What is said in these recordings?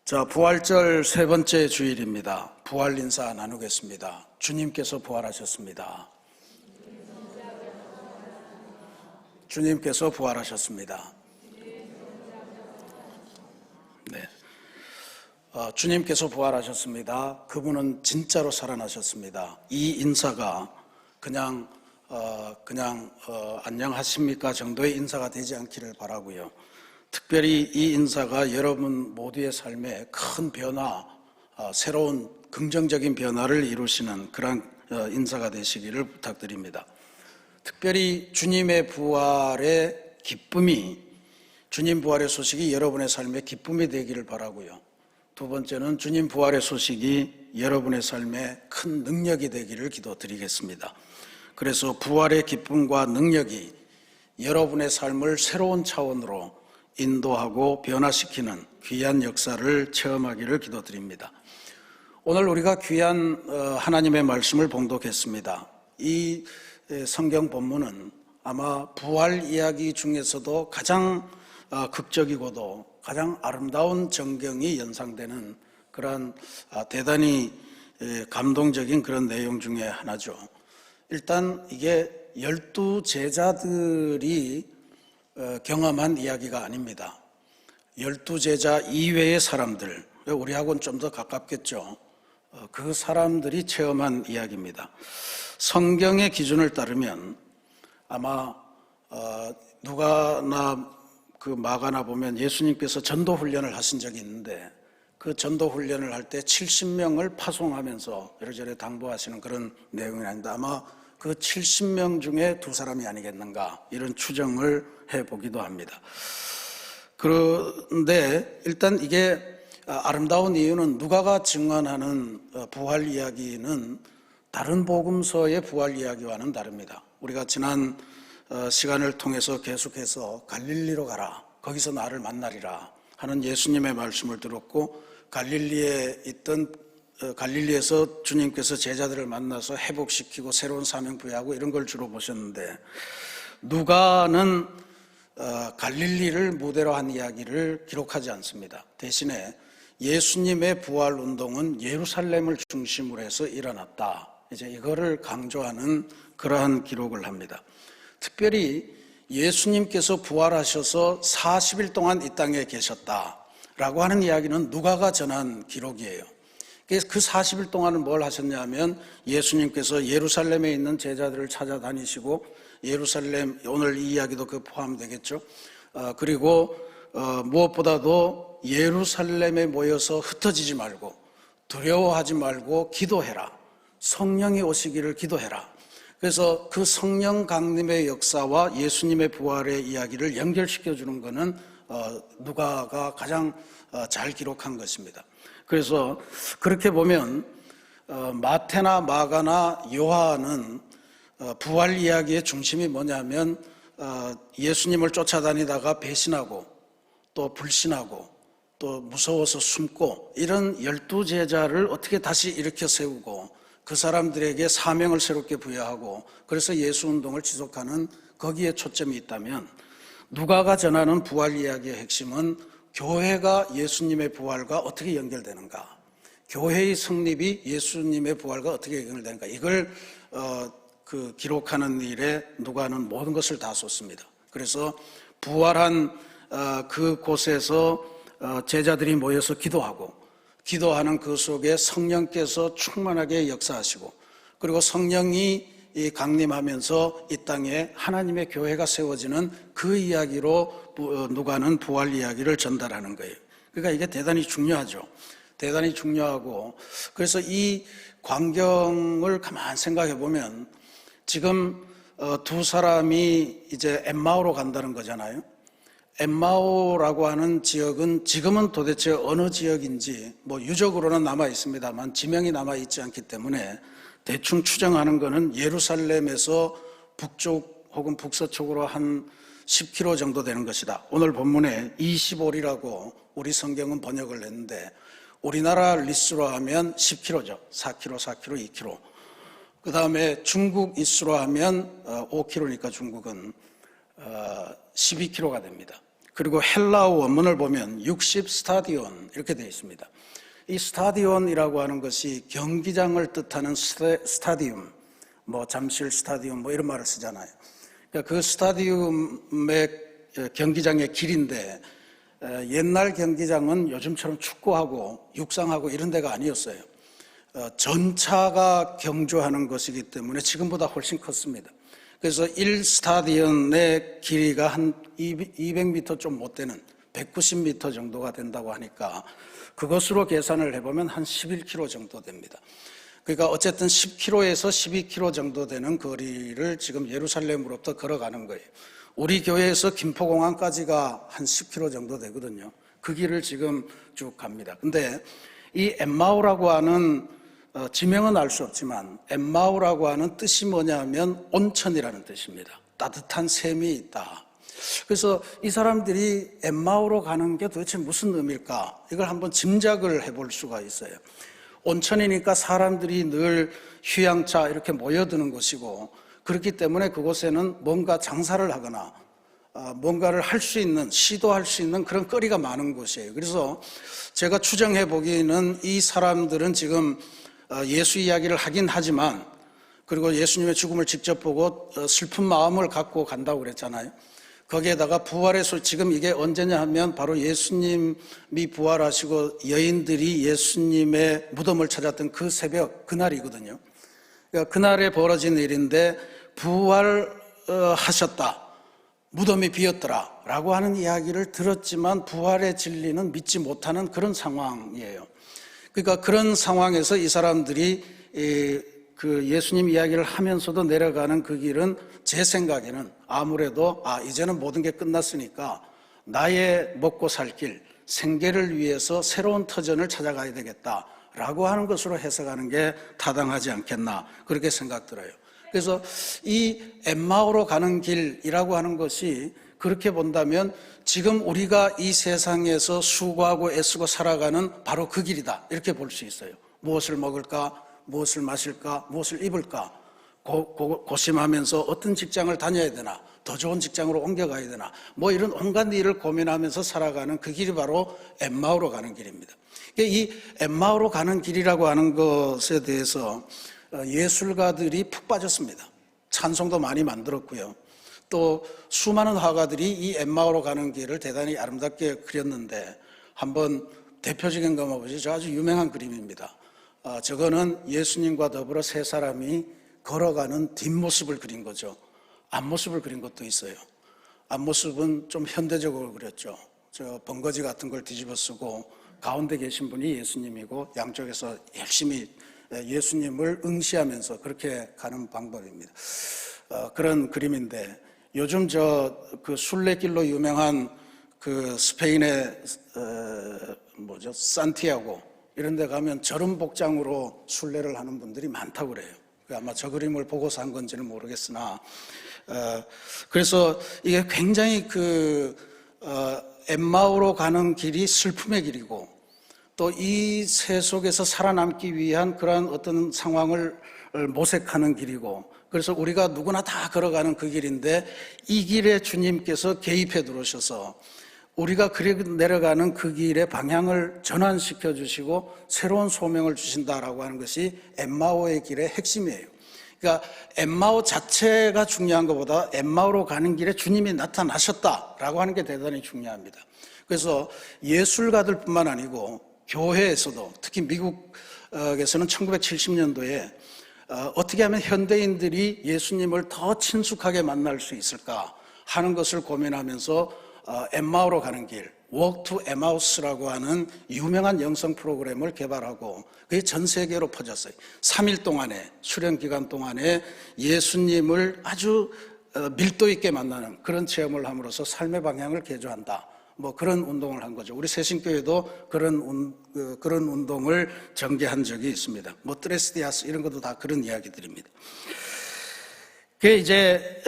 자, 부활절 세 번째 주일입니다. 부활 인사 나누겠습니다. 주님께서 부활하셨습니다. 주님께서 부활하셨습니다. 네, 주님께서 부활하셨습니다. 그분은 진짜로 살아나셨습니다. 이 인사가 그냥 안녕하십니까 정도의 인사가 되지 않기를 바라고요. 특별히 이 인사가 여러분 모두의 삶에 큰 변화, 새로운 긍정적인 변화를 이루시는 그런 인사가 되시기를 부탁드립니다. 특별히 주님의 부활의 기쁨이, 주님 부활의 소식이 여러분의 삶에 기쁨이 되기를 바라고요. 두 번째는 주님 부활의 소식이 여러분의 삶에 큰 능력이 되기를 기도드리겠습니다. 그래서 부활의 기쁨과 능력이 여러분의 삶을 새로운 차원으로 인도하고 변화시키는 귀한 역사를 체험하기를 기도드립니다. 오늘 우리가 귀한 하나님의 말씀을 봉독했습니다. 이 성경 본문은 아마 부활 이야기 중에서도 가장 극적이고도 가장 아름다운 정경이 연상되는 그러한 대단히 감동적인 그런 내용 중에 하나죠. 일단 이게 12제자들이 경험한 이야기가 아닙니다. 12제자 이외의 사람들, 우리하고는 좀 더 가깝겠죠. 그 사람들이 체험한 이야기입니다. 성경의 기준을 따르면 아마 누가나 그 마가나 보면 예수님께서 전도훈련을 하신 적이 있는데 그 전도훈련을 할 때 70명을 파송하면서 이래저래 당부하시는 그런 내용이 아닌데 아마 그 70명 중에 두 사람이 아니겠는가 이런 추정을 해보기도 합니다. 그런데 일단 이게 아름다운 이유는 누가가 증언하는 부활 이야기는 다른 복음서의 부활 이야기와는 다릅니다. 우리가 지난 시간을 통해서 계속해서 갈릴리로 가라, 거기서 나를 만나리라 하는 예수님의 말씀을 들었고 갈릴리에서 주님께서 제자들을 만나서 회복시키고 새로운 사명 부여하고 이런 걸 주로 보셨는데 누가는 갈릴리를 무대로 한 이야기를 기록하지 않습니다. 대신에 예수님의 부활 운동은 예루살렘을 중심으로 해서 일어났다. 이제 이거를 강조하는 그러한 기록을 합니다. 특별히 예수님께서 부활하셔서 40일 동안 이 땅에 계셨다라고 하는 이야기는 누가가 전한 기록이에요. 그 40일 동안은 뭘 하셨냐면 예수님께서 예루살렘에 있는 제자들을 찾아다니시고 예루살렘, 오늘 이 이야기도 그 포함되겠죠. 그리고 무엇보다도 예루살렘에 모여서 흩어지지 말고 두려워하지 말고 기도해라. 성령이 오시기를 기도해라. 그래서 그 성령 강림의 역사와 예수님의 부활의 이야기를 연결시켜주는 것은 누가가 가장 잘 기록한 것입니다. 그래서 그렇게 보면 마태나 마가나 요한은 부활 이야기의 중심이 뭐냐면 예수님을 쫓아다니다가 배신하고 또 불신하고 또 무서워서 숨고 이런 12제자를 어떻게 다시 일으켜 세우고 그 사람들에게 사명을 새롭게 부여하고 그래서 예수운동을 지속하는 거기에 초점이 있다면 누가가 전하는 부활 이야기의 핵심은 교회가 예수님의 부활과 어떻게 연결되는가, 교회의 성립이 예수님의 부활과 어떻게 연결되는가, 이걸 기록하는 일에 누가는 모든 것을 다 쏟습니다. 그래서 부활한 그 곳에서 제자들이 모여서 기도하는 그 속에 성령께서 충만하게 역사하시고 그리고 성령이 강림하면서 이 땅에 하나님의 교회가 세워지는 그 이야기로 누가는 부활 이야기를 전달하는 거예요. 그러니까 이게 대단히 중요하죠. 대단히 중요하고 그래서 이 광경을 가만 생각해 보면 지금 두 사람이 이제 엠마오로 간다는 거잖아요. 엠마오라고 하는 지역은 지금은 도대체 어느 지역인지 유적으로는 남아 있습니다만 지명이 남아 있지 않기 때문에 대충 추정하는 것은 예루살렘에서 북쪽 혹은 북서쪽으로 한 10km 정도 되는 것이다. 오늘 본문에 25리라고 우리 성경은 번역을 했는데 우리나라 리수로 하면 10km죠. 4km, 2km. 그 다음에 중국 이수로 하면 5km니까 중국은 12km가 됩니다. 그리고 헬라어 원문을 보면 60 스타디온 이렇게 되어 있습니다. 이 스타디온이라고 하는 것이 경기장을 뜻하는 스타디움, 뭐 잠실 스타디움 뭐 이런 말을 쓰잖아요. 그러니까 그 스타디움의 경기장의 길인데 옛날 경기장은 요즘처럼 축구하고 육상하고 이런 데가 아니었어요. 전차가 경주하는 것이기 때문에 지금보다 훨씬 컸습니다. 그래서 1스타디언의 길이가 한 200m 좀 못 되는 190m 정도가 된다고 하니까 그것으로 계산을 해보면 한 11km 정도 됩니다. 그러니까 어쨌든 10km에서 12km 정도 되는 거리를 지금 예루살렘으로부터 걸어가는 거예요. 우리 교회에서 김포공항까지가 한 10km 정도 되거든요. 그 길을 지금 쭉 갑니다. 근데 이 엠마오라고 하는 지명은 알 수 없지만 엠마오라고 하는 뜻이 뭐냐면 온천이라는 뜻입니다. 따뜻한 샘이 있다. 그래서 이 사람들이 엠마오로 가는 게 도대체 무슨 의미일까? 이걸 한번 짐작을 해볼 수가 있어요. 온천이니까 사람들이 늘 휴양차 이렇게 모여드는 곳이고 그렇기 때문에 그곳에는 뭔가 장사를 하거나 뭔가를 할 수 있는, 시도할 수 있는 그런 거리가 많은 곳이에요. 그래서 제가 추정해 보기에는 이 사람들은 지금 예수 이야기를 하긴 하지만 그리고 예수님의 죽음을 직접 보고 슬픈 마음을 갖고 간다고 그랬잖아요. 거기에다가 부활의 소식, 지금 이게 언제냐 하면 바로 예수님이 부활하시고 여인들이 예수님의 무덤을 찾았던 그 새벽, 그날이거든요. 그러니까 그날에 벌어진 일인데 부활하셨다. 무덤이 비었더라 라고 하는 이야기를 들었지만 부활의 진리는 믿지 못하는 그런 상황이에요. 그러니까 그런 상황에서 이 사람들이 그 예수님 이야기를 하면서도 내려가는 그 길은 제 생각에는 아무래도 이제는 모든 게 끝났으니까 나의 먹고 살 길, 생계를 위해서 새로운 터전을 찾아가야 되겠다라고 하는 것으로 해석하는 게 타당하지 않겠나 그렇게 생각 들어요. 그래서 이 엠마오로 가는 길이라고 하는 것이 그렇게 본다면 지금 우리가 이 세상에서 수고하고 애쓰고 살아가는 바로 그 길이다 이렇게 볼 수 있어요. 무엇을 먹을까? 무엇을 마실까? 무엇을 입을까? 고심하면서 어떤 직장을 다녀야 되나? 더 좋은 직장으로 옮겨가야 되나? 뭐 이런 온갖 일을 고민하면서 살아가는 그 길이 바로 엠마오로 가는 길입니다. 이 엠마오로 가는 길이라고 하는 것에 대해서 예술가들이 푹 빠졌습니다. 찬송도 많이 만들었고요. 또 수많은 화가들이 이 엠마오로 가는 길을 대단히 아름답게 그렸는데 한번 대표적인 거 한번 보시죠. 아주 유명한 그림입니다. 저거는 예수님과 더불어 세 사람이 걸어가는 뒷모습을 그린 거죠. 앞모습을 그린 것도 있어요. 앞모습은 좀 현대적으로 그렸죠. 저 번거지 같은 걸 뒤집어 쓰고 가운데 계신 분이 예수님이고 양쪽에서 열심히 예수님을 응시하면서 그렇게 가는 방법입니다. 그런 그림인데 요즘 그 순례길로 유명한 그 스페인의 산티아고 이런 데 가면 저런 복장으로 순례를 하는 분들이 많다고 그래요. 아마 저 그림을 보고서 한 건지는 모르겠으나 그래서 이게 굉장히 엠마오로 가는 길이 슬픔의 길이고 또 이 세속에서 살아남기 위한 그러한 어떤 상황을 모색하는 길이고 그래서 우리가 누구나 다 걸어가는 그 길인데 이 길에 주님께서 개입해 들어오셔서 우리가 내려가는 그 길의 방향을 전환시켜 주시고 새로운 소명을 주신다라고 하는 것이 엠마오의 길의 핵심이에요. 그러니까 엠마오 자체가 중요한 것보다 엠마오로 가는 길에 주님이 나타나셨다라고 하는 게 대단히 중요합니다. 그래서 예술가들뿐만 아니고 교회에서도 특히 미국에서는 1970년도에 어떻게 하면 현대인들이 예수님을 더 친숙하게 만날 수 있을까 하는 것을 고민하면서 엠마오로 가는 길, Walk to Emmaus라고 하는 유명한 영성 프로그램을 개발하고 그게 전 세계로 퍼졌어요. 3일 동안에 수련 기간 동안에 예수님을 아주 밀도 있게 만나는 그런 체험을 함으로써 삶의 방향을 개조한다. 뭐 그런 운동을 한 거죠. 우리 새신교회도 그런 운동을 전개한 적이 있습니다. 뭐 트레스디아스 이런 것도 다 그런 이야기들입니다. 그게 이제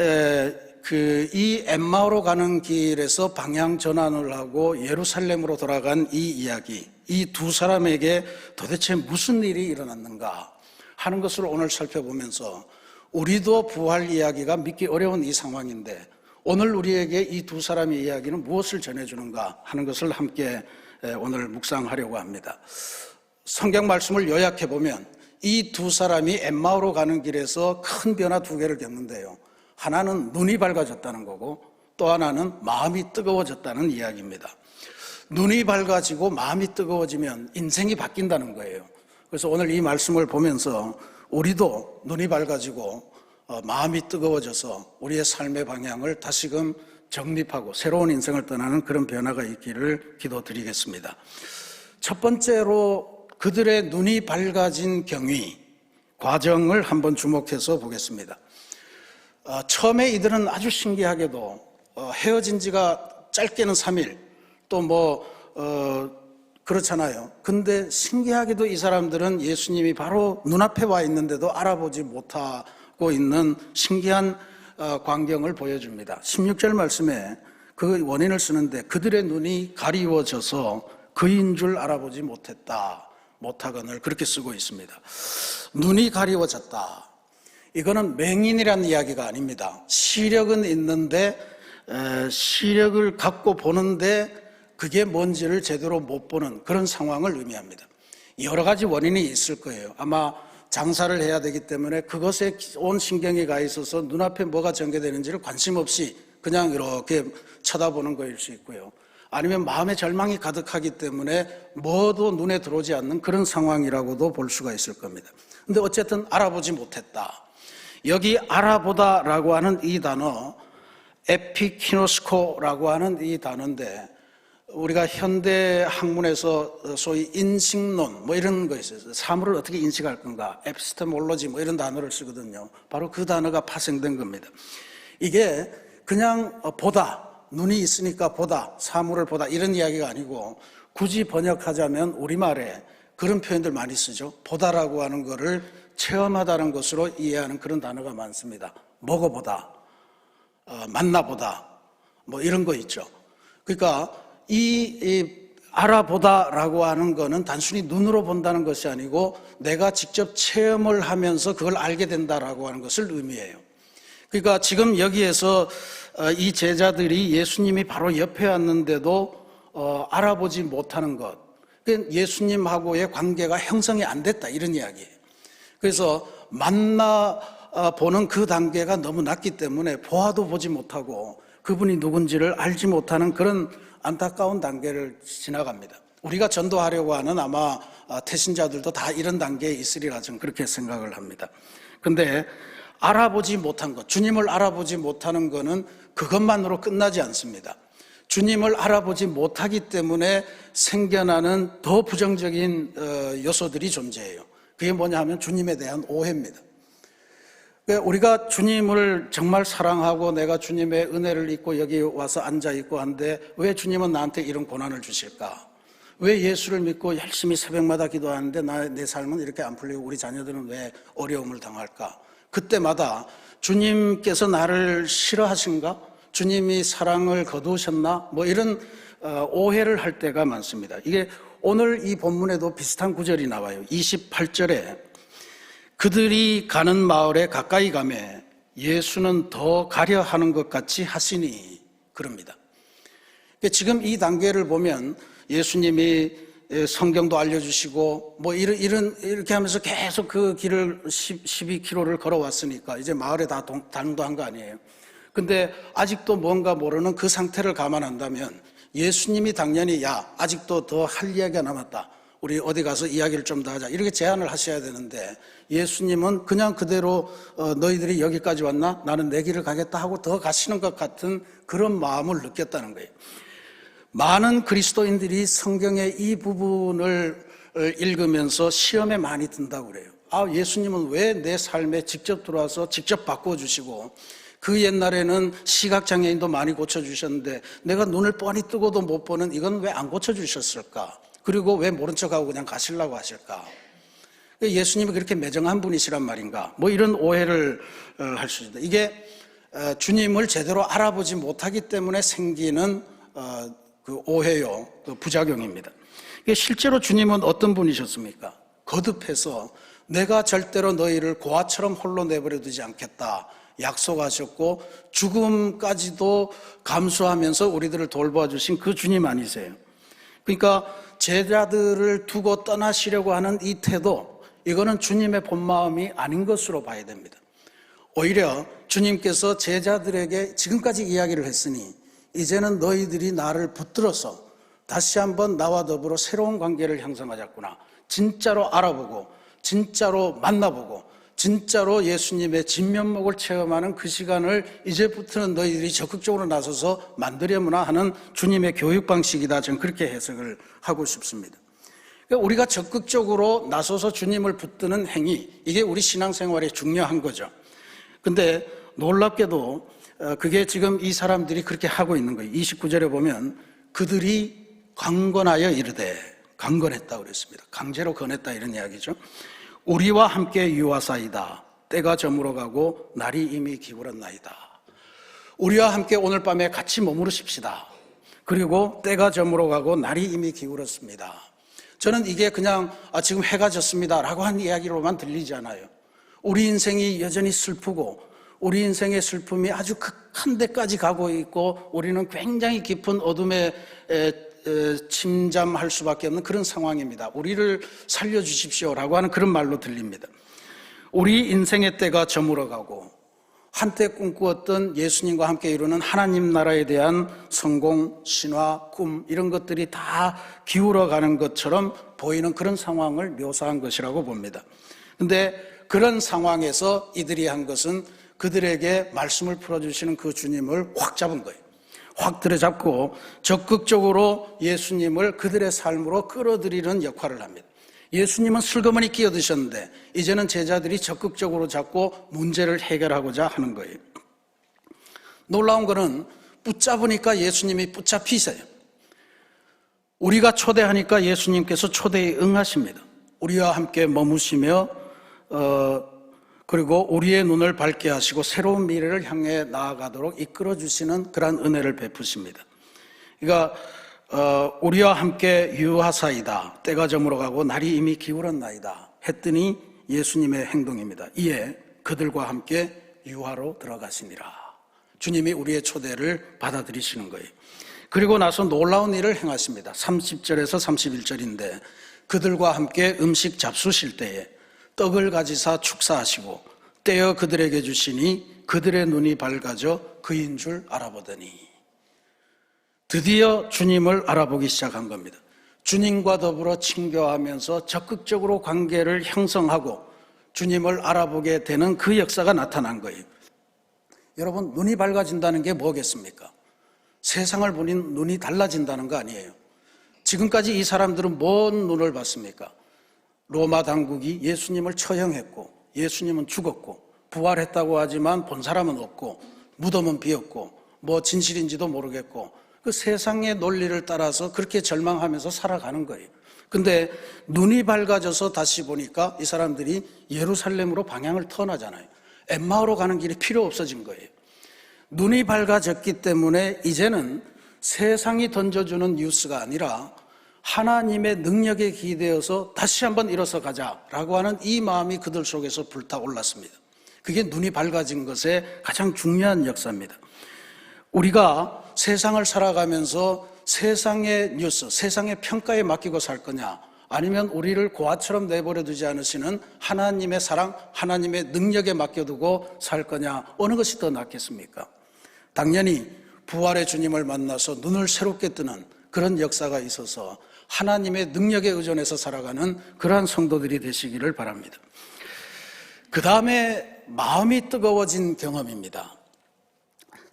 이 엠마오로 가는 길에서 방향 전환을 하고 예루살렘으로 돌아간 이 이야기, 이 두 사람에게 도대체 무슨 일이 일어났는가 하는 것을 오늘 살펴보면서 우리도 부활 이야기가 믿기 어려운 이 상황인데 오늘 우리에게 이 두 사람의 이야기는 무엇을 전해주는가 하는 것을 함께 오늘 묵상하려고 합니다. 성경 말씀을 요약해 보면 이 두 사람이 엠마오로 가는 길에서 큰 변화 두 개를 겪는데요. 하나는 눈이 밝아졌다는 거고 또 하나는 마음이 뜨거워졌다는 이야기입니다. 눈이 밝아지고 마음이 뜨거워지면 인생이 바뀐다는 거예요. 그래서 오늘 이 말씀을 보면서 우리도 눈이 밝아지고 마음이 뜨거워져서 우리의 삶의 방향을 다시금 정립하고 새로운 인생을 떠나는 그런 변화가 있기를 기도드리겠습니다. 첫 번째로 그들의 눈이 밝아진 경위, 과정을 한번 주목해서 보겠습니다. 처음에 이들은 아주 신기하게도 헤어진 지가 짧게는 3일 또 그렇잖아요. 근데 신기하게도 이 사람들은 예수님이 바로 눈앞에 와 있는데도 알아보지 못하고 있는 신기한 광경을 보여줍니다. 16절 말씀에 그 원인을 쓰는데 그들의 눈이 가리워져서 그인 줄 알아보지 못하거늘 그렇게 쓰고 있습니다. 눈이 가리워졌다. 이거는 맹인이라는 이야기가 아닙니다. 시력은 있는데 시력을 갖고 보는데 그게 뭔지를 제대로 못 보는 그런 상황을 의미합니다. 여러 가지 원인이 있을 거예요. 아마 장사를 해야 되기 때문에 그것에 온 신경이 가 있어서 눈앞에 뭐가 전개되는지를 관심 없이 그냥 이렇게 쳐다보는 거일 수 있고요. 아니면 마음에 절망이 가득하기 때문에 뭐도 눈에 들어오지 않는 그런 상황이라고도 볼 수가 있을 겁니다. 근데 어쨌든 알아보지 못했다. 여기 알아보다라고 하는 이 단어 에피키노스코라고 하는 이 단어인데 우리가 현대 학문에서 소위 인식론 이런 거 있어요. 사물을 어떻게 인식할 건가, 에피스테몰로지 이런 단어를 쓰거든요. 바로 그 단어가 파생된 겁니다. 이게 그냥 보다, 눈이 있으니까 보다, 사물을 보다 이런 이야기가 아니고 굳이 번역하자면 우리말에 그런 표현들 많이 쓰죠. 보다라고 하는 거를 체험하다는 것으로 이해하는 그런 단어가 많습니다. 먹어보다, 만나보다 이런 거 있죠. 그러니까 이 알아보다라고 하는 거는 단순히 눈으로 본다는 것이 아니고 내가 직접 체험을 하면서 그걸 알게 된다라고 하는 것을 의미해요. 그러니까 지금 여기에서 이 제자들이 예수님이 바로 옆에 왔는데도 알아보지 못하는 것, 예수님하고의 관계가 형성이 안 됐다 이런 이야기예요. 그래서 만나보는 그 단계가 너무 낮기 때문에 보아도 보지 못하고 그분이 누군지를 알지 못하는 그런 안타까운 단계를 지나갑니다. 우리가 전도하려고 하는 아마 태신자들도 다 이런 단계에 있으리라 저는 그렇게 생각을 합니다. 그런데 알아보지 못한 것, 주님을 알아보지 못하는 것은 그것만으로 끝나지 않습니다. 주님을 알아보지 못하기 때문에 생겨나는 더 부정적인 요소들이 존재해요. 그게 뭐냐 하면 주님에 대한 오해입니다. 우리가 주님을 정말 사랑하고 내가 주님의 은혜를 입고 여기 와서 앉아있고 한데 왜 주님은 나한테 이런 고난을 주실까? 왜 예수를 믿고 열심히 새벽마다 기도하는데 내 삶은 이렇게 안 풀리고 우리 자녀들은 왜 어려움을 당할까? 그때마다 주님께서 나를 싫어하신가? 주님이 사랑을 거두셨나? 이런 오해를 할 때가 많습니다. 이게 오늘 이 본문에도 비슷한 구절이 나와요. 28절에 그들이 가는 마을에 가까이 가매 예수는 더 가려 하는 것 같이 하시니 그럽니다. 지금 이 단계를 보면 예수님이 성경도 알려주시고 이렇게 하면서 계속 그 길을 12km를 걸어왔으니까 이제 마을에 다 당도한 거 아니에요. 근데 아직도 뭔가 모르는 그 상태를 감안한다면 예수님이 당연히 아직도 더 할 이야기가 남았다. 우리 어디 가서 이야기를 좀 더 하자. 이렇게 제안을 하셔야 되는데 예수님은 그냥 그대로 너희들이 여기까지 왔나? 나는 내 길을 가겠다 하고 더 가시는 것 같은 그런 마음을 느꼈다는 거예요. 많은 그리스도인들이 성경의 이 부분을 읽으면서 시험에 많이 든다고 그래요. 예수님은 왜 내 삶에 직접 들어와서 직접 바꿔주시고 그 옛날에는 시각장애인도 많이 고쳐주셨는데 내가 눈을 뻔히 뜨고도 못 보는 이건 왜 안 고쳐주셨을까? 그리고 왜 모른 척하고 그냥 가시려고 하실까? 예수님이 그렇게 매정한 분이시란 말인가? 이런 오해를 할 수 있다. 이게 주님을 제대로 알아보지 못하기 때문에 생기는 그 오해요, 그 부작용입니다. 실제로 주님은 어떤 분이셨습니까? 거듭해서 내가 절대로 너희를 고아처럼 홀로 내버려 두지 않겠다. 약속하셨고 죽음까지도 감수하면서 우리들을 돌보아 주신 그 주님 아니세요? 그러니까 제자들을 두고 떠나시려고 하는 이 태도, 이거는 주님의 본 마음이 아닌 것으로 봐야 됩니다. 오히려 주님께서 제자들에게 지금까지 이야기를 했으니 이제는 너희들이 나를 붙들어서 다시 한번 나와 더불어 새로운 관계를 형성하자꾸나, 진짜로 알아보고 진짜로 만나보고 진짜로 예수님의 진면목을 체험하는 그 시간을 이제부터는 너희들이 적극적으로 나서서 만들려무나 하는 주님의 교육 방식이다. 저는 그렇게 해석을 하고 싶습니다. 그러니까 우리가 적극적으로 나서서 주님을 붙드는 행위, 이게 우리 신앙생활에 중요한 거죠. 근데 놀랍게도 그게 지금 이 사람들이 그렇게 하고 있는 거예요. 29절에 보면 그들이 강권하여 이르되, 강권했다고 그랬습니다. 강제로 권했다 이런 이야기죠. 우리와 함께 유하사이다. 때가 저물어 가고 날이 이미 기울었나이다. 우리와 함께 오늘 밤에 같이 머무르십시다. 그리고 때가 저물어 가고 날이 이미 기울었습니다. 저는 이게 그냥 지금 해가 졌습니다 라고 한 이야기로만 들리지 않아요. 우리 인생이 여전히 슬프고 우리 인생의 슬픔이 아주 극한 데까지 가고 있고 우리는 굉장히 깊은 어둠에 침잠할 수밖에 없는 그런 상황입니다. 우리를 살려주십시오라고 하는 그런 말로 들립니다. 우리 인생의 때가 저물어가고 한때 꿈꾸었던 예수님과 함께 이루는 하나님 나라에 대한 성공, 신화, 꿈 이런 것들이 다 기울어가는 것처럼 보이는 그런 상황을 묘사한 것이라고 봅니다. 그런데 그런 상황에서 이들이 한 것은 그들에게 말씀을 풀어주시는 그 주님을 확 잡은 거예요. 확 들여잡고 적극적으로 예수님을 그들의 삶으로 끌어들이는 역할을 합니다. 예수님은 슬그머니 끼어드셨는데 이제는 제자들이 적극적으로 잡고 문제를 해결하고자 하는 거예요. 놀라운 거는 붙잡으니까 예수님이 붙잡히세요. 우리가 초대하니까 예수님께서 초대에 응하십니다. 우리와 함께 머무시며 그리고 우리의 눈을 밝게 하시고 새로운 미래를 향해 나아가도록 이끌어 주시는 그러한 은혜를 베푸십니다. 그러니까 우리와 함께 유하사이다. 때가 저물어가고 날이 이미 기울었나이다 했더니 예수님의 행동입니다. 이에 그들과 함께 유하로 들어가시니라. 주님이 우리의 초대를 받아들이시는 거예요. 그리고 나서 놀라운 일을 행하십니다. 30절에서 31절인데 그들과 함께 음식 잡수실 때에 떡을 가지사 축사하시고 떼어 그들에게 주시니 그들의 눈이 밝아져 그인 줄 알아보더니, 드디어 주님을 알아보기 시작한 겁니다. 주님과 더불어 친교하면서 적극적으로 관계를 형성하고 주님을 알아보게 되는 그 역사가 나타난 거예요. 여러분, 눈이 밝아진다는 게 뭐겠습니까? 세상을 보는 눈이 달라진다는 거 아니에요. 지금까지 이 사람들은 뭔 눈을 봤습니까? 로마 당국이 예수님을 처형했고 예수님은 죽었고 부활했다고 하지만 본 사람은 없고 무덤은 비었고 뭐 진실인지도 모르겠고 그 세상의 논리를 따라서 그렇게 절망하면서 살아가는 거예요. 근데 눈이 밝아져서 다시 보니까 이 사람들이 예루살렘으로 방향을 턴하잖아요. 엠마오로 가는 길이 필요 없어진 거예요. 눈이 밝아졌기 때문에 이제는 세상이 던져주는 뉴스가 아니라 하나님의 능력에 기대어서 다시 한번 일어서 가자라고 하는 이 마음이 그들 속에서 불타올랐습니다. 그게 눈이 밝아진 것의 가장 중요한 역사입니다. 우리가 세상을 살아가면서 세상의 뉴스, 세상의 평가에 맡기고 살 거냐, 아니면 우리를 고아처럼 내버려 두지 않으시는 하나님의 사랑, 하나님의 능력에 맡겨두고 살 거냐, 어느 것이 더 낫겠습니까? 당연히 부활의 주님을 만나서 눈을 새롭게 뜨는 그런 역사가 있어서 하나님의 능력에 의존해서 살아가는 그러한 성도들이 되시기를 바랍니다. 그 다음에 마음이 뜨거워진 경험입니다.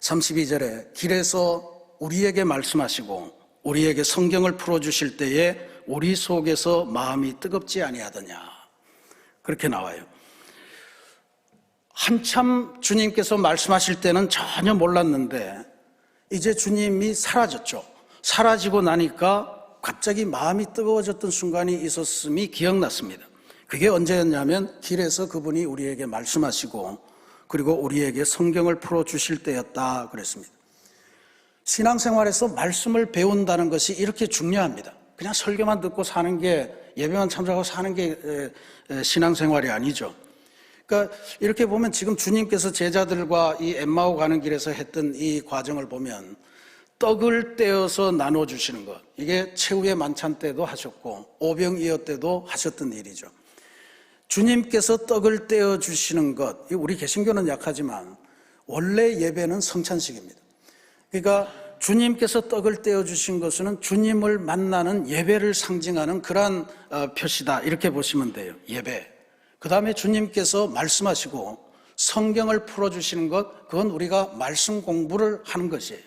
32절에 길에서 우리에게 말씀하시고 우리에게 성경을 풀어주실 때에 우리 속에서 마음이 뜨겁지 아니하더냐, 그렇게 나와요. 한참 주님께서 말씀하실 때는 전혀 몰랐는데 이제 주님이 사라졌죠. 사라지고 나니까 갑자기 마음이 뜨거워졌던 순간이 있었음이 기억났습니다. 그게 언제였냐면 길에서 그분이 우리에게 말씀하시고 그리고 우리에게 성경을 풀어주실 때였다 그랬습니다. 신앙생활에서 말씀을 배운다는 것이 이렇게 중요합니다. 그냥 설교만 듣고 사는 게, 예배만 참석하고 사는 게 신앙생활이 아니죠. 그러니까 이렇게 보면 지금 주님께서 제자들과 이 엠마오 가는 길에서 했던 이 과정을 보면 떡을 떼어서 나눠주시는 것, 이게 최후의 만찬 때도 하셨고 오병이어 때도 하셨던 일이죠. 주님께서 떡을 떼어주시는 것, 우리 개신교는 약하지만 원래 예배는 성찬식입니다. 그러니까 주님께서 떡을 떼어주신 것은 주님을 만나는 예배를 상징하는 그러한 표시다, 이렇게 보시면 돼요. 예배. 그 다음에 주님께서 말씀하시고 성경을 풀어주시는 것, 그건 우리가 말씀 공부를 하는 것이에요.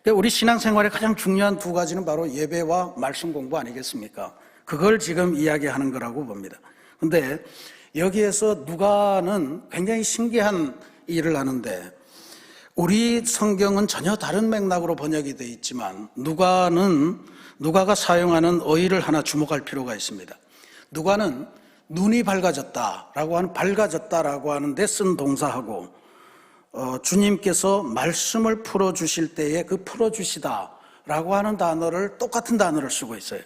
그러니까 우리 신앙생활의 가장 중요한 두 가지는 바로 예배와 말씀 공부 아니겠습니까? 그걸 지금 이야기하는 거라고 봅니다. 그런데 여기에서 누가는 굉장히 신기한 일을 하는데, 우리 성경은 전혀 다른 맥락으로 번역이 되어 있지만 누가가 사용하는 어휘를 하나 주목할 필요가 있습니다. 누가는 눈이 밝아졌다라고 하는 데 쓴 동사하고 주님께서 말씀을 풀어주실 때에 그 풀어주시다라고 하는 단어를, 똑같은 단어를 쓰고 있어요.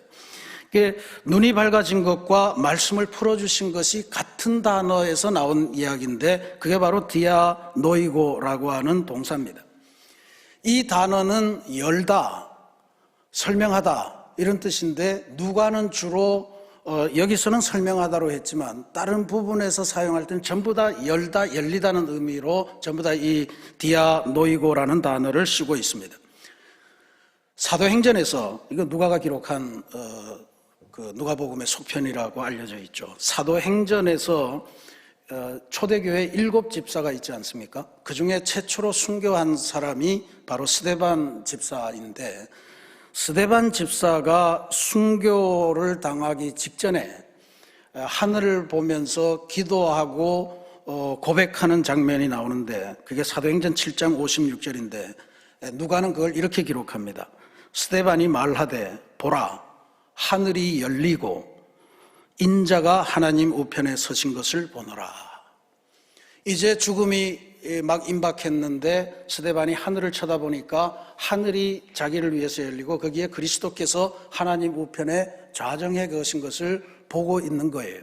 눈이 밝아진 것과 말씀을 풀어주신 것이 같은 단어에서 나온 이야기인데, 그게 바로 디아노이고라고 하는 동사입니다. 이 단어는 열다, 설명하다 이런 뜻인데, 누가는 주로 여기서는 설명하다로 했지만 다른 부분에서 사용할 때는 전부 다 열다, 열리다는 의미로 전부 다 이 디아노이고라는 단어를 쓰고 있습니다. 사도행전에서, 이거 누가가 기록한 그 누가복음의 속편이라고 알려져 있죠. 사도행전에서 초대교회 7집사가 있지 않습니까? 그 중에 최초로 순교한 사람이 바로 스데반 집사인데, 스데반 집사가 순교를 당하기 직전에 하늘을 보면서 기도하고 고백하는 장면이 나오는데, 그게 사도행전 7장 56절인데 누가는 그걸 이렇게 기록합니다. 스데반이 말하되 보라, 하늘이 열리고 인자가 하나님 우편에 서신 것을 보노라. 이제 죽음이 막 임박했는데 스데반이 하늘을 쳐다보니까 하늘이 자기를 위해서 열리고 거기에 그리스도께서 하나님 우편에 좌정해 계신 것을 보고 있는 거예요.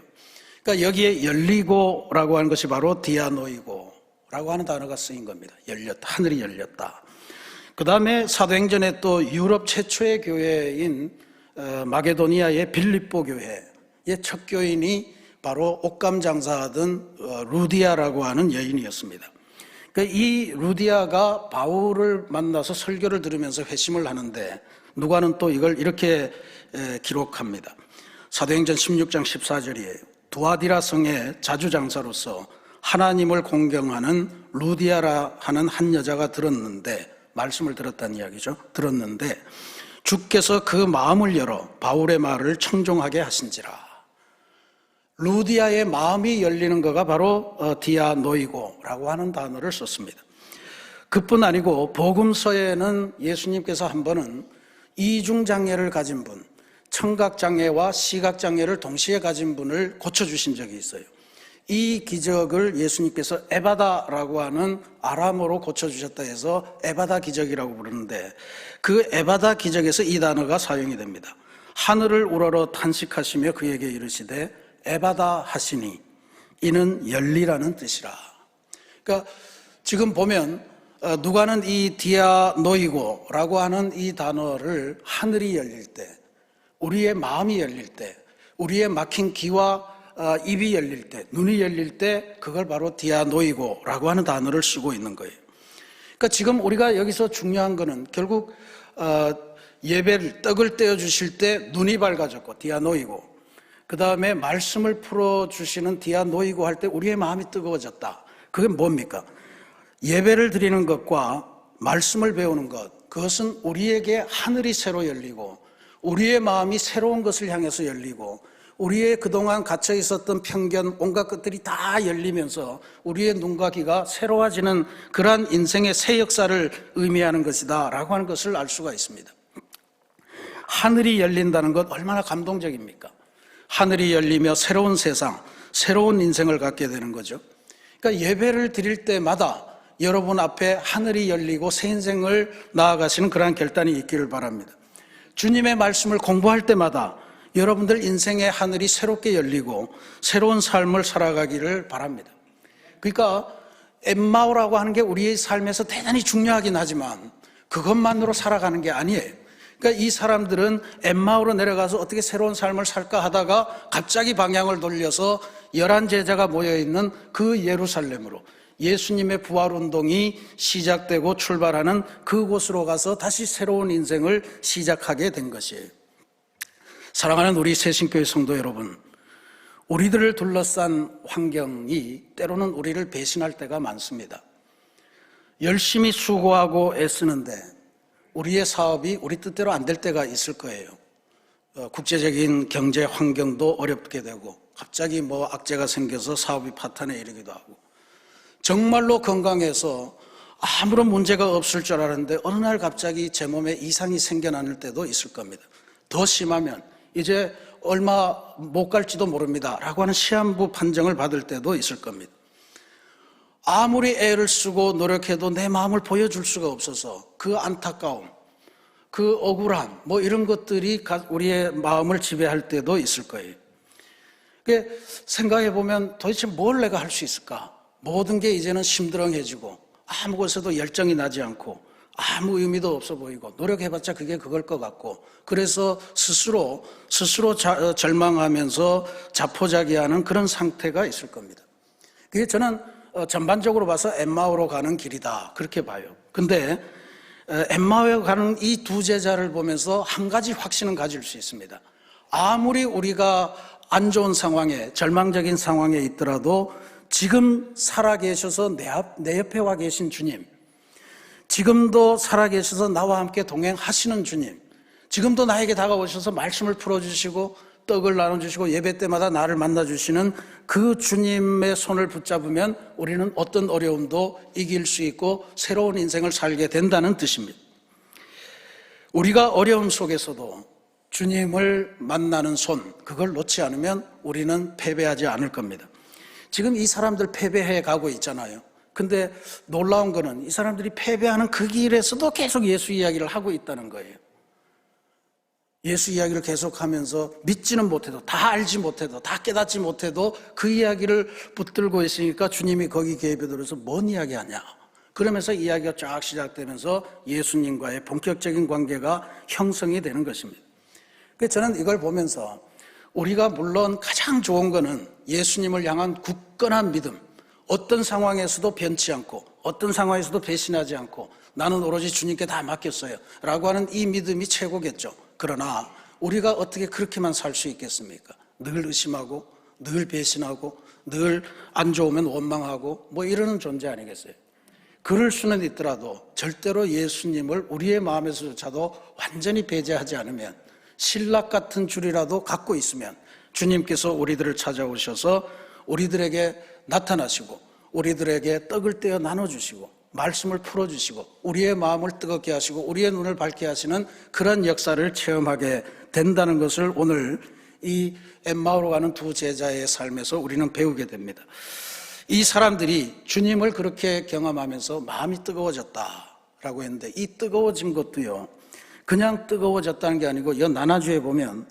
그러니까 여기에 열리고라고 하는 것이 바로 디아노이고라고 하는 단어가 쓰인 겁니다. 열렸다, 하늘이 열렸다. 그 다음에 사도행전에 또 유럽 최초의 교회인 마게도니아의 빌립보 교회의 첫 교인이 바로 옷감 장사하던 루디아라고 하는 여인이었습니다. 이 루디아가 바울을 만나서 설교를 들으면서 회심을 하는데, 누가는 또 이걸 이렇게 기록합니다. 사도행전 16장 14절이에요. 두아디라 성의 자주장사로서 하나님을 공경하는 루디아라 하는 한 여자가 들었는데, 말씀을 들었다는 이야기죠. 들었는데 주께서 그 마음을 열어 바울의 말을 청종하게 하신지라. 루디아의 마음이 열리는 거가 바로 디아노이고라고 하는 단어를 썼습니다. 그뿐 아니고 복음서에는 예수님께서 한 번은 이중장애를 가진 분, 청각장애와 시각장애를 동시에 가진 분을 고쳐주신 적이 있어요. 이 기적을 예수님께서 에바다라고 하는 아람어로 고쳐주셨다 해서 에바다 기적이라고 부르는데, 그 에바다 기적에서 이 단어가 사용이 됩니다. 하늘을 우러러 탄식하시며 그에게 이르시되 에바다 하시니 이는 열리라는 뜻이라. 그러니까 지금 보면 누가는 이 디아노이고라고 하는 이 단어를 하늘이 열릴 때, 우리의 마음이 열릴 때, 우리의 막힌 귀와 입이 열릴 때, 눈이 열릴 때, 그걸 바로 디아노이고라고 하는 단어를 쓰고 있는 거예요. 그러니까 지금 우리가 여기서 중요한 거는 결국 예배를, 떡을 떼어주실 때 눈이 밝아졌고 디아노이고, 그 다음에 말씀을 풀어주시는 디아노이고 할 때 우리의 마음이 뜨거워졌다. 그게 뭡니까? 예배를 드리는 것과 말씀을 배우는 것, 그것은 우리에게 하늘이 새로 열리고 우리의 마음이 새로운 것을 향해서 열리고 우리의 그동안 갇혀 있었던 편견, 온갖 것들이 다 열리면서 우리의 눈과 귀가 새로워지는 그러한 인생의 새 역사를 의미하는 것이다 라고 하는 것을 알 수가 있습니다. 하늘이 열린다는 것 얼마나 감동적입니까? 하늘이 열리며 새로운 세상, 새로운 인생을 갖게 되는 거죠. 그러니까 예배를 드릴 때마다 여러분 앞에 하늘이 열리고 새 인생을 나아가시는 그러한 결단이 있기를 바랍니다. 주님의 말씀을 공부할 때마다 여러분들 인생의 하늘이 새롭게 열리고 새로운 삶을 살아가기를 바랍니다. 그러니까 엠마오라고 하는 게 우리의 삶에서 대단히 중요하긴 하지만 그것만으로 살아가는 게 아니에요. 그러니까 이 사람들은 엠마오로 내려가서 어떻게 새로운 삶을 살까 하다가 갑자기 방향을 돌려서 11 제자가 모여있는 그 예루살렘으로, 예수님의 부활운동이 시작되고 출발하는 그곳으로 가서 다시 새로운 인생을 시작하게 된 것이에요. 사랑하는 우리 새신교회 성도 여러분, 우리들을 둘러싼 환경이 때로는 우리를 배신할 때가 많습니다. 열심히 수고하고 애쓰는데 우리의 사업이 우리 뜻대로 안 될 때가 있을 거예요. 국제적인 경제 환경도 어렵게 되고 갑자기 악재가 생겨서 사업이 파탄에 이르기도 하고, 정말로 건강해서 아무런 문제가 없을 줄 알았는데 어느 날 갑자기 제 몸에 이상이 생겨나는 때도 있을 겁니다. 더 심하면 이제 얼마 못 갈지도 모릅니다 라고 하는 시한부 판정을 받을 때도 있을 겁니다. 아무리 애를 쓰고 노력해도 내 마음을 보여줄 수가 없어서 그 안타까움, 그 억울함, 이런 것들이 우리의 마음을 지배할 때도 있을 거예요. 생각해 보면 도대체 뭘 내가 할 수 있을까? 모든 게 이제는 심드렁해지고 아무 곳에도 열정이 나지 않고 아무 의미도 없어 보이고 노력해봤자 그게 그걸 것 같고, 그래서 스스로 절망하면서 자포자기하는 그런 상태가 있을 겁니다. 그게 저는 전반적으로 봐서 엠마오로 가는 길이다 그렇게 봐요. 근데 엠마오에 가는 이 두 제자를 보면서 한 가지 확신은 가질 수 있습니다. 아무리 우리가 안 좋은 상황에, 절망적인 상황에 있더라도 지금 살아계셔서 내 옆에 와 계신 주님, 지금도 살아계셔서 나와 함께 동행하시는 주님, 지금도 나에게 다가오셔서 말씀을 풀어주시고 떡을 나눠주시고 예배 때마다 나를 만나주시는 그 주님의 손을 붙잡으면 우리는 어떤 어려움도 이길 수 있고 새로운 인생을 살게 된다는 뜻입니다. 우리가 어려움 속에서도 주님을 만나는 손, 그걸 놓지 않으면 우리는 패배하지 않을 겁니다. 지금 이 사람들 패배해 가고 있잖아요. 근데 놀라운 거는 이 사람들이 패배하는 그 길에서도 계속 예수 이야기를 하고 있다는 거예요. 예수 이야기를 계속하면서 믿지는 못해도, 다 알지 못해도, 다 깨닫지 못해도 그 이야기를 붙들고 있으니까 주님이 거기 개입해 들어서 뭔 이야기 하냐, 그러면서 이야기가 쫙 시작되면서 예수님과의 본격적인 관계가 형성이 되는 것입니다. 그래서 저는 이걸 보면서 우리가 물론 가장 좋은 거는 예수님을 향한 굳건한 믿음, 어떤 상황에서도 변치 않고 어떤 상황에서도 배신하지 않고 나는 오로지 주님께 다 맡겼어요 라고 하는 이 믿음이 최고겠죠. 그러나 우리가 어떻게 그렇게만 살 수 있겠습니까? 늘 의심하고 늘 배신하고 늘 안 좋으면 원망하고 이러는 존재 아니겠어요? 그럴 수는 있더라도 절대로 예수님을 우리의 마음에서조차도 완전히 배제하지 않으면, 신락 같은 줄이라도 갖고 있으면 주님께서 우리들을 찾아오셔서 우리들에게 나타나시고 우리들에게 떡을 떼어 나눠주시고 말씀을 풀어주시고 우리의 마음을 뜨겁게 하시고 우리의 눈을 밝게 하시는 그런 역사를 체험하게 된다는 것을 오늘 이 엠마오로 가는 두 제자의 삶에서 우리는 배우게 됩니다. 이 사람들이 주님을 그렇게 경험하면서 마음이 뜨거워졌다라고 했는데, 이 뜨거워진 것도요 그냥 뜨거워졌다는 게 아니고 이 나나주에 보면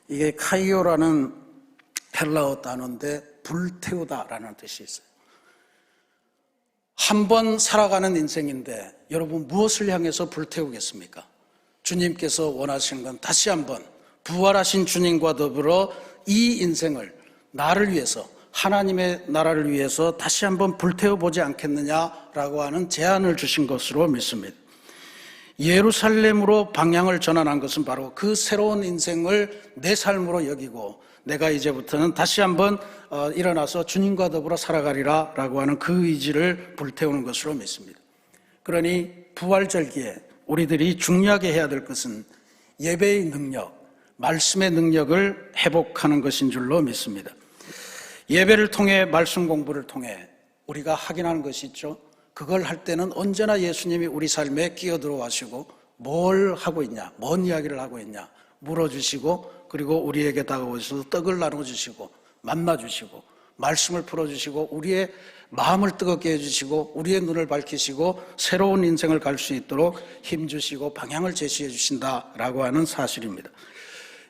이게 카이오라는 헬라어 단어인데 불태우다라는 뜻이 있어요. 한 번 살아가는 인생인데 여러분 무엇을 향해서 불태우겠습니까? 주님께서 원하시는 건 다시 한번 부활하신 주님과 더불어 이 인생을 나를 위해서, 하나님의 나라를 위해서 다시 한번 불태워보지 않겠느냐라고 하는 제안을 주신 것으로 믿습니다. 예루살렘으로 방향을 전환한 것은 바로 그 새로운 인생을 내 삶으로 여기고 내가 이제부터는 다시 한번 일어나서 주님과 더불어 살아가리라 라고 하는 그 의지를 불태우는 것으로 믿습니다. 그러니 부활절기에 우리들이 중요하게 해야 될 것은 예배의 능력, 말씀의 능력을 회복하는 것인 줄로 믿습니다. 예배를 통해, 말씀 공부를 통해 우리가 확인하는 것이 있죠. 그걸 할 때는 언제나 예수님이 우리 삶에 끼어들어와시고 뭘 하고 있냐, 뭔 이야기를 하고 있냐 물어주시고, 그리고 우리에게 다가오셔서 떡을 나눠주시고 만나주시고 말씀을 풀어주시고 우리의 마음을 뜨겁게 해주시고 우리의 눈을 밝히시고 새로운 인생을 갈 수 있도록 힘주시고 방향을 제시해 주신다라고 하는 사실입니다.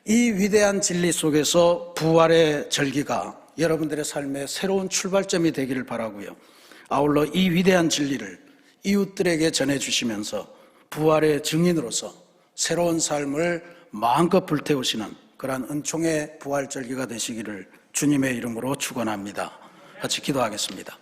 이 위대한 진리 속에서 부활의 절기가 여러분들의 삶의 새로운 출발점이 되기를 바라고요. 아울러 이 위대한 진리를 이웃들에게 전해주시면서 부활의 증인으로서 새로운 삶을 마음껏 불태우시는 그러한 은총의 부활절기가 되시기를 주님의 이름으로 축원합니다. 같이 기도하겠습니다.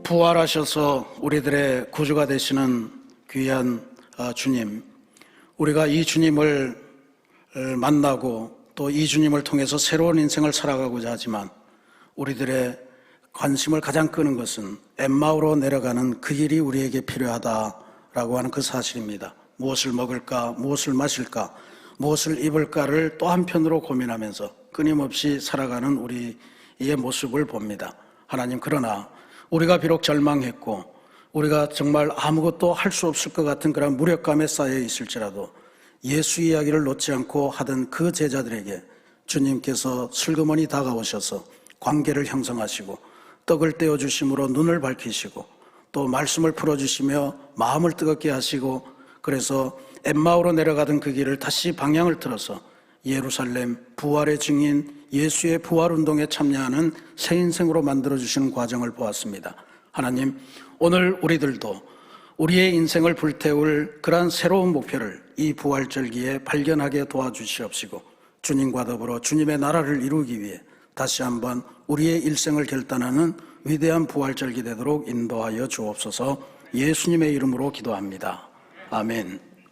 부활하셔서 우리들의 구주가 되시는 귀한 주님, 우리가 이 주님을 만나고 또 이 주님을 통해서 새로운 인생을 살아가고자 하지만 우리들의 관심을 가장 끄는 것은 엠마오로 내려가는 그 길이 우리에게 필요하다라고 하는 그 사실입니다. 무엇을 먹을까, 무엇을 마실까, 무엇을 입을까를 또 한편으로 고민하면서 끊임없이 살아가는 우리의 모습을 봅니다. 하나님, 그러나 우리가 비록 절망했고 우리가 정말 아무것도 할 수 없을 것 같은 그런 무력감에 쌓여 있을지라도 예수 이야기를 놓지 않고 하던 그 제자들에게 주님께서 슬그머니 다가오셔서 관계를 형성하시고 떡을 떼어주심으로 눈을 밝히시고 또 말씀을 풀어주시며 마음을 뜨겁게 하시고 그래서 엠마오로 내려가던 그 길을 다시 방향을 틀어서 예루살렘 부활의 증인 예수의 부활운동에 참여하는 새 인생으로 만들어주시는 과정을 보았습니다. 하나님, 오늘 우리들도 우리의 인생을 불태울 그러한 새로운 목표를 이 부활절기에 발견하게 도와주시옵시고 주님과 더불어 주님의 나라를 이루기 위해 다시 한번 우리의 일생을 결단하는 위대한 부활절기 되도록 인도하여 주옵소서. 예수님의 이름으로 기도합니다. 아멘.